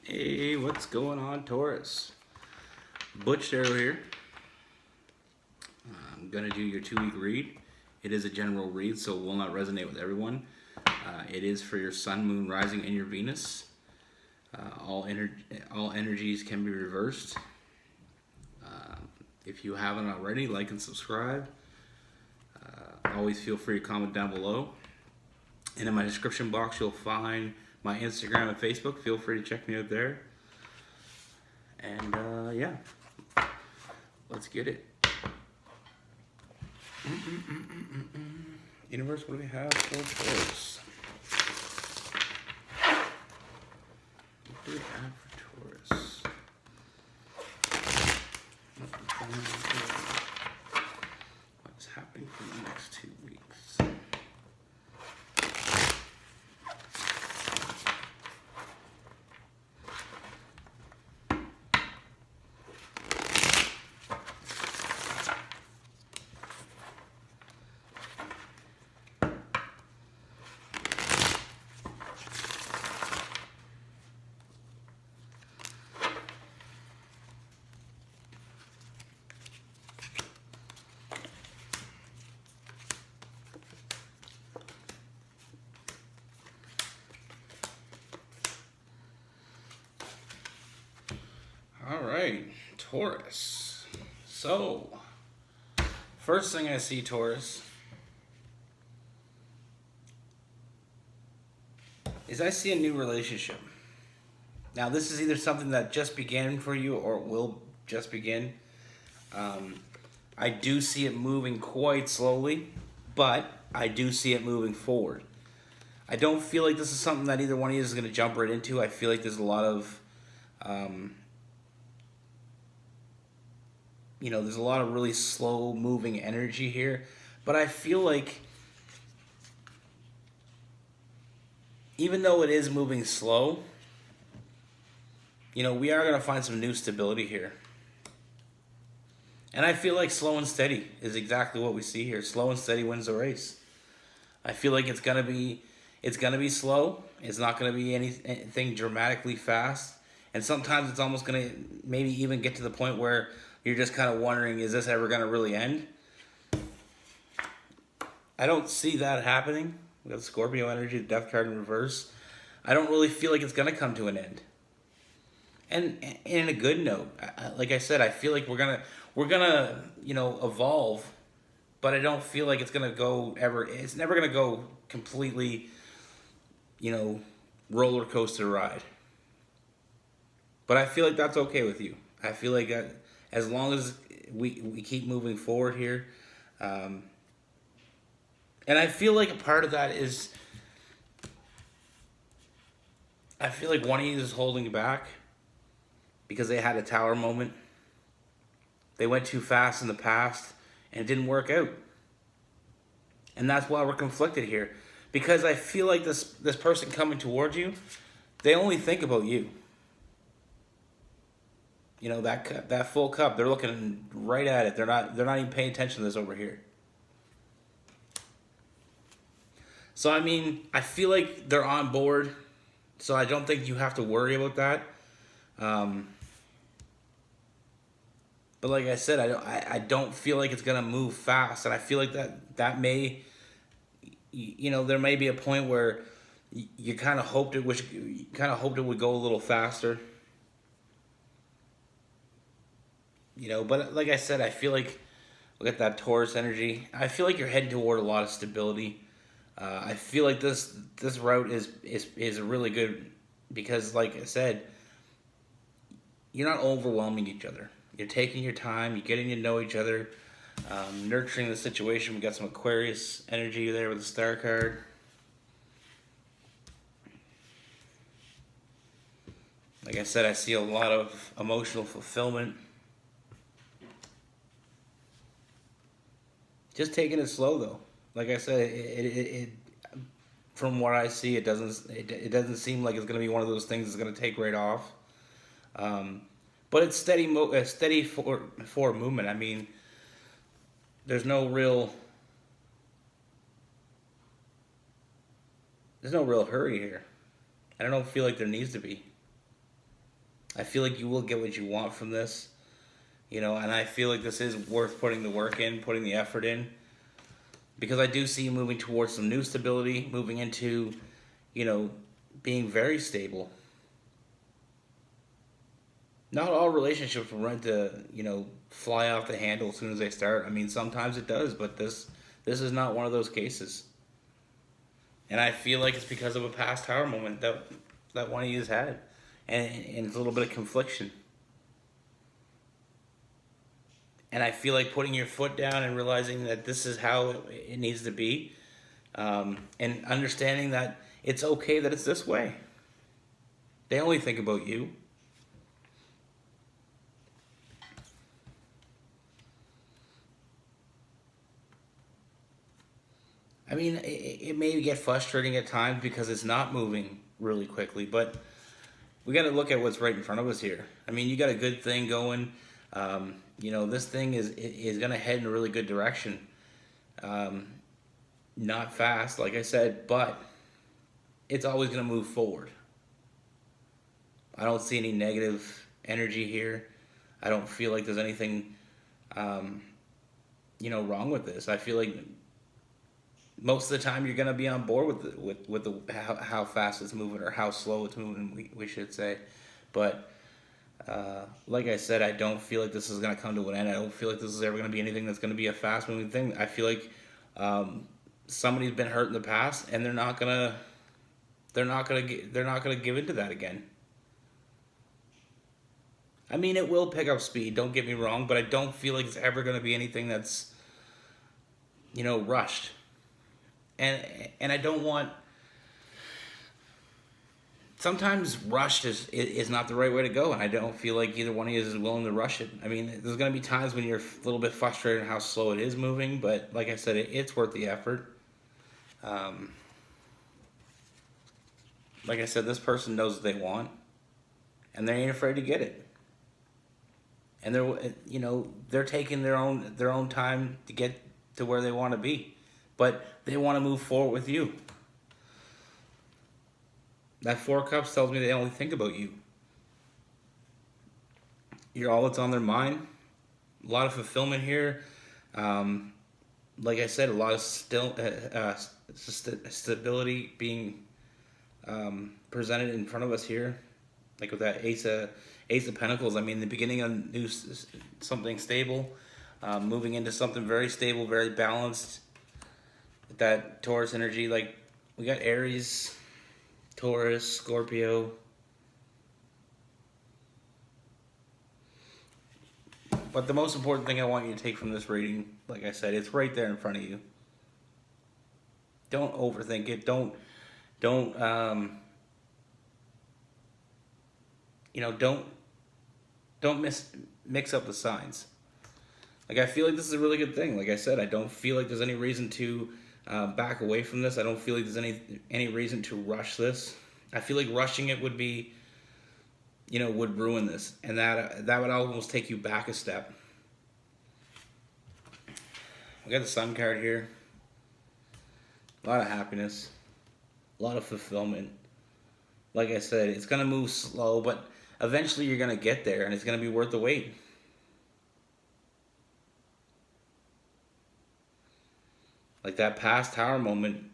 Hey, what's going on, Taurus? Butch Darrow here. I'm gonna do your 2 week read. It is a general read, so it will not resonate with everyone. It is for your Sun, Moon, Rising, and your Venus. All energies can be reversed. If you haven't already, like and subscribe. Always feel free to comment down below. And in my description box, you'll find my Instagram and Facebook. Feel free to check me out there. And yeah, let's get it. Universe, what do we have for Taurus? What do we have for Taurus? What's happening for the next 2 weeks? All right, Taurus. So, first thing I see, Taurus, is I see a new relationship. Now, this is either something that just began for you or will just begin. I do see it moving quite slowly, but I do see it moving forward. I don't feel like this is something that either one of you is going to jump right into. I feel like there's a lot of there's a lot of really slow moving energy here. But I feel like even though it is moving slow, we are going to find some new stability here. And I feel like slow and steady is exactly what we see here. Slow and steady wins the race. I feel like it's gonna be slow. It's not gonna be anything dramatically fast. And sometimes it's almost gonna maybe even get to the point where you're just kind of wondering, is this ever gonna really end? I don't see that happening. We got Scorpio energy, the Death card in reverse. I don't really feel like it's gonna come to an end. And in a good note, like I said, I feel like we're gonna evolve, but I don't feel like it's gonna go ever. It's never gonna go completely, roller coaster ride. But I feel like that's okay with you. I feel like that as long as we keep moving forward here, and I feel like a part of that is, I feel like one of you is holding back because they had a tower moment. They went too fast in the past and it didn't work out. And that's why we're conflicted here. Because I feel like this person coming towards you, they only think about you. That full cup, they're looking right at it. They're not even paying attention to this over here. So I feel like they're on board. So I don't think you have to worry about that. But like I said, I don't feel like it's gonna move fast, and I feel like that may, there may be a point where you kind of hoped it would go a little faster. But like I said, I feel like look at that Taurus energy. I feel like you're heading toward a lot of stability. I feel like this route is really good because, like I said, you're not overwhelming each other. You're taking your time. You're getting to know each other, nurturing the situation. We got some Aquarius energy there with the Star card. Like I said, I see a lot of emotional fulfillment. Just taking it slow though. Like I said, it from what I see, it doesn't seem like it's going to be one of those things that's going to take right off. But it's steady forward movement. There's no real hurry here. And I don't feel like there needs to be. I feel like you will get what you want from this, and I feel like this is worth putting the work in, putting the effort in, because I do see you moving towards some new stability, moving into, you know, being very stable. Not all relationships will run to, fly off the handle as soon as they start. I mean, sometimes it does, but this is not one of those cases. And I feel like it's because of a past Tower moment that one of you has had, and it's a little bit of confliction. And I feel like putting your foot down and realizing that this is how it needs to be, and understanding that it's okay that it's this way. They only think about you. I mean, it may get frustrating at times because it's not moving really quickly, but we got to look at what's right in front of us here. I mean, you got a good thing going. This thing is going to head in a really good direction. Not fast, like I said, but it's always going to move forward. I don't see any negative energy here. I don't feel like there's anything, wrong with this. I feel like most of the time you're gonna be on board with how fast it's moving, or how slow it's moving. We should say, but like I said, I don't feel like this is gonna come to an end. I don't feel like this is ever gonna be anything that's gonna be a fast moving thing. I feel like somebody's been hurt in the past, and they're not gonna give into that again. I mean, it will pick up speed. Don't get me wrong, but I don't feel like it's ever gonna be anything that's rushed. And I don't want. Sometimes rushed is not the right way to go, and I don't feel like either one of you is willing to rush it. I mean, there's going to be times when you're a little bit frustrated how slow it is moving, but like I said, it's worth the effort. Like I said, this person knows what they want, and they ain't afraid to get it. And they're taking their own time to get to where they want to be, but they want to move forward with you. That Four of Cups tells me they only think about you. You're all that's on their mind. A lot of fulfillment here. Like I said, a lot of stability being presented in front of us here. Like with that Ace of Pentacles. I mean, the beginning of something stable, moving into something very stable, very balanced. With that Taurus energy, like we got Aries, Taurus, Scorpio. But the most important thing I want you to take from this reading, like I said, it's right there in front of you. Don't overthink it. Don't mix up the signs. Like, I feel like this is a really good thing. Like I said, I don't feel like there's any reason to back away from this. I don't feel like there's any reason to rush this. I feel like rushing it would be, would ruin this, and that would almost take you back a step. We got the Sun card here. A lot of happiness, a lot of fulfillment. Like I said, it's gonna move slow, but eventually you're gonna get there, and it's gonna be worth the wait. Like that past Tower moment,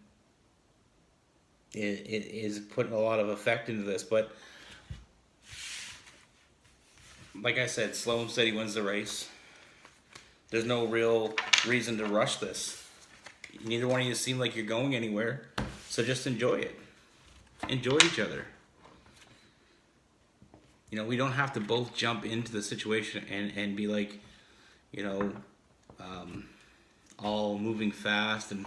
it is putting a lot of effect into this, but like I said, slow and steady wins the race. There's no real reason to rush this. Neither one of you seem like you're going anywhere, so just enjoy it. Enjoy each other. We don't have to both jump into the situation and be like, all moving fast, and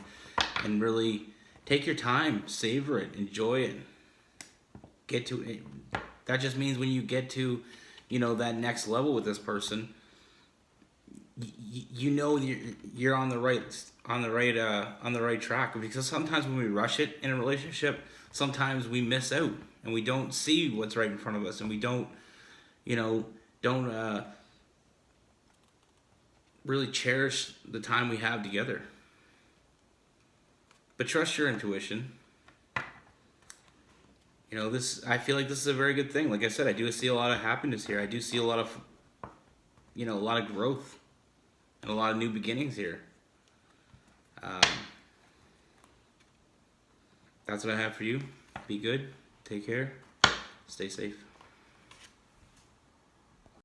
really take your time, savor it, enjoy it. Get to it. That just means when you get to, that next level with this person, you're on the right track. Because sometimes when we rush it in a relationship, sometimes we miss out and we don't see what's right in front of us, and we don't really cherish the time we have together. But trust your intuition. you know, this, I feel like this is a very good thing. Like I said, I do see a lot of happiness here. I do see a lot of, you know, a lot of growth and a lot of new beginnings here. That's what I have for you. Be good. Take care. Stay safe.